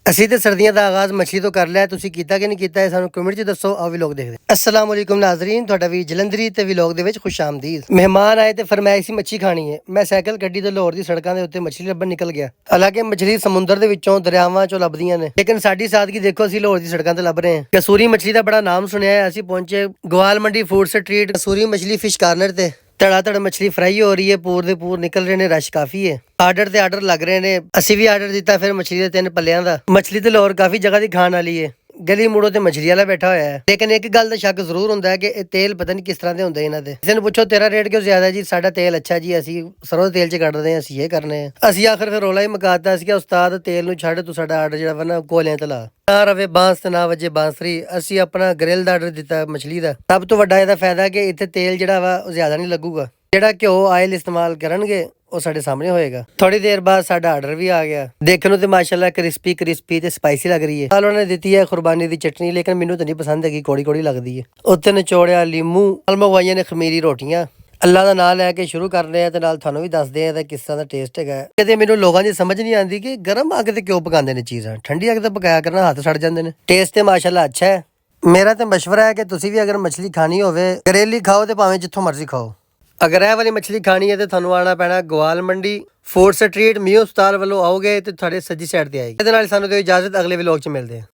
ਅਸੀਂ ਤੇ ਸਰਦੀਆਂ ਦਾ ਆਗਾਜ਼ ਮੱਛੀ ਤੋਂ ਕਰ ਲਿਆ। ਤੁਸੀਂ ਕੀਤਾ ਕਿ ਨਹੀਂ ਕੀਤਾ ਇਹ ਸਾਨੂੰ ਕਮੈਂਟ 'ਚ ਦੱਸੋ। ਆਓ ਵਲੌਗ ਦੇਖਦੇ ਹਾਂ। अस्सलाम वालेकुम नाज़रीन, ਤੁਹਾਡਾ ਵੀ ਜਲੰਧਰੀ ਤੇ ਵਲੌਗ ਦੇ ਵਿੱਚ ਖੁਸ਼ ਆਮਦੀਦ। ਮਹਿਮਾਨ ਆਏ ਤੇ ਫਰਮਾਇਸ਼ ਸੀ ਮੱਛੀ ਖਾਣੀ ਹੈ। ਮੈਂ ਸਾਈਕਲ ਗੱਡੀ ਤੇ ਲਾਹੌਰ ਦੀ ਸੜਕਾਂ ਦੇ ਉੱਤੇ ਮੱਛੀ ਲੱਭਣ ਨਿਕਲ ਗਿਆ। ਹਾਲਾਂਕਿ ਮੱਛੀ ਸਮੁੰਦਰ ਦੇ ਵਿੱਚੋਂ ਦਰਿਆਵਾਂ ਚੋਂ ਲੱਭਦੀਆਂ ਨੇ, ਲੇਕਿਨ ਸਾਡੀ ਸਾਦਗੀ ਦੇਖੋ, ਅਸੀਂ ਲਾਹੌਰ ਦੀ ਸੜਕਾਂ ਤੇ ਲੱਭ ਰਹੇ ਹਾਂ। ਕਸੂਰੀ ਮੱਛੀ ਦਾ ਬੜਾ ਨਾਮ ਸੁਣਿਆ ਹੈ। ਅਸੀਂ ਪਹੁੰਚੇ ਗਵਾਲ ਮੰਡੀ ਫੂਡ ਸਟਰੀਟ ਕਸੂਰੀ ਮछली ਫਿਸ਼ ਕਾਰਨਰ ਤੇ। ਧੜਾ ਮछली ਫਰਾਈ ਹੋ ਰਹੀ ਹੈ, ਪੂਰ ਦੇ ਪੂਰ ਨਿਕਲ ਰਹੇ ਨੇ, ਰਸ਼ ਕਾਫੀ ਹੈ। ਆਰਡਰ ਤੇ ਆਰਡਰ ਲੱਗ ਰਹੇ ਨੇ। ਅਸੀਂ ਵੀ ਆਰਡਰ ਦਿੱਤਾ ਫਿਰ ਮछली ਦੇ 3 ਪੱਲਿਆਂ ਦਾ। ਮछली ਤੇ ਲਾਹੌਰ ਕਾਫੀ ਜਗ੍ਹਾ ਦੀ ਖਾਣ ਵਾਲੀ ਹੈ। ਗਲੀ ਮੂੜੋ ਤੇ ਮछली ਵਾਲਾ ਬੈਠਾ ਹੋਇਆ ਹੈ, ਲੇਕਿਨ ਇੱਕ ਗੱਲ ਦਾ ਸ਼ੱਕ ਜ਼ਰੂਰ ਹੁੰਦਾ ਹੈ ਕਿ ਇਹ ਤੇਲ ਪਤਾ ਨਹੀਂ ਕਿਸ ਤਰ੍ਹਾਂ ਦੇ ਹੁੰਦੇ ਇਹਨਾਂ ਦੇ। ਕਿਸੇ ਨੂੰ ਪੁੱਛੋ ਤੇਰਾ ਰੇਟ ਕਿਉਂ ਜ਼ਿਆਦਾ ਜੀ? ਸਾਡਾ ਤੇਲ ਅੱਛਾ ਜੀ, ਅਸੀਂ ਸਰੋਂ ਦੇ ਤੇਲ 'ਚ ਕੱਢਦੇ ਹਾਂ, ਅਸੀਂ ਇਹ ਕਰਨੇ ਆ। ਅਸੀਂ ਆਖਰ ਫਿਰ ਰੋਲਾ ਹੀ ਮੁਕਾਤਾ ਸੀ ਕਿ ਉਸਤਾਦ ਤੇਲ ਨੂੰ ਛੱਡ, ਤੂੰ ਸਾਡਾ ਆਰਡਰ ਜਿਹੜਾ ਵਾ ਨਾ ਕੋਲਿਆਂ ਤੇ ਲਾ। ਨਾ ਰਵੇ ਬਾਂਸ ਤੇ ਨਾ ਵਜੇ ਬਾਂਸਰੀ। ਅਸੀਂ ਆਪਣਾ ਗ੍ਰਿਲ ਦਾ ਆਰਡਰ ਦਿੱਤਾ ਮछली ਦਾ। ਸਭ ਤੋਂ ਵੱਡਾ ਇਹਦਾ ਫਾਇਦਾ ਕਿ ਇੱਥੇ ਤੇਲ ਜਿਹੜਾ ਵਾ ਉਹ ਜ਼ਿਆਦਾ ਨਹੀਂ ਲੱਗੂਗਾ। ਜਿਹੜਾ ਘਿਓ ਆਇਲ ਇਸਤੇਮਾਲ ਕਰਨਗੇ ਉਹ ਸਾਡੇ ਸਾਹਮਣੇ ਹੋਏਗਾ। ਥੋੜੀ ਦੇਰ ਬਾਅਦ ਸਾਡਾ ਆਰਡਰ ਵੀ ਆ ਗਿਆ। ਦੇਖਣ ਨੂੰ ਤੇ ਮਾਸ਼ਾਅੱਲਾ ਕ੍ਰਿਸਪੀ ਤੇ ਸਪਾਈਸੀ ਲੱਗ ਰਹੀ ਹੈ। ਨਾਲ ਉਹਨੇ ਦਿੱਤੀ ਹੈ ਕੁਰਬਾਨੀ ਦੀ ਚਟਨੀ, ਲੇਕਿਨ ਮੈਨੂੰ ਤਾਂ ਨਹੀਂ ਪਸੰਦ ਹੈਗੀ, ਕੋੜੀ ਕੋੜੀ ਲੱਗਦੀ ਹੈ। ਉੱਤੇ ਨਿਚੋੜਿਆ ਲੀਮੂ, ਨਾਲ ਮੰਗਵਾਈਆਂ ਨੇ ਖਮੀਰੀ ਰੋਟੀਆਂ। ਅੱਲਾ ਦਾ ਨਾਮ ਲੈ ਕੇ ਸ਼ੁਰੂ ਕਰਦੇ ਆ ਤੇ ਨਾਲ ਤੁਹਾਨੂੰ ਵੀ ਦੱਸਦੇ ਆ ਕਿਸ ਤਰ੍ਹਾਂ ਦਾ ਟੇਸਟ ਹੈਗਾ। ਕਿਤੇ ਮੈਨੂੰ ਲੋਕਾਂ ਦੀ ਸਮਝ ਨਹੀਂ ਆਉਂਦੀ ਕਿ ਗਰਮ ਅੱਗ ਤੇ ਕਿਉਂ ਪਕਾਉਂਦੇ ਨੇ ਚੀਜ਼ਾਂ, ਠੰਡੀ ਅੱਗ ਤੇ ਪਕਾਇਆ ਕਰਨਾ, ਹੱਥ ਸੜ ਜਾਂਦੇ ਨੇ। ਟੇਸਟ ਤੇ ਮਾਸ਼ਾਅੱਲਾ ਅੱਛਾ ਹੈ। ਮੇਰਾ ਤੇ ਮਸ਼ਵਰਾ ਹੈ ਕਿ ਤੁਸੀਂ ਵੀ ਅਗਰ ਮछली ਖਾਣੀ ਹੋਵੇ ਗਰੇਲੀ ਖਾਓ ਤੇ ਭਾਵੇਂ ਜਿੱਥੋਂ ਮਰਜ਼ੀ ਖਾਓ। ਅਗਰ ਇਹ ਵਾਲੀ ਮछली ਖਾਣੀ ਹੈ ਤੇ ਤੁਹਾਨੂੰ ਆਉਣਾ ਪੈਣਾ ਗਵਾਲ ਮੰਡੀ ਫੂਡ ਸਟਰੀਟ। ਮਿਓ ਹਸਪਤਾਲ ਵੱਲੋਂ ਆਓਗੇ ਤੇ ਤੁਹਾਡੇ ਸੱਜੀ ਸਾਈਡ ਤੇ ਆਏਗੀ। ਇਹਦੇ ਨਾਲ ਸਾਨੂੰ ਦਿਓ ਇਜਾਜ਼ਤ, ਅਗਲੇ ਵਲੌਗ 'ਚ ਮਿਲਦੇ ਹਾਂ।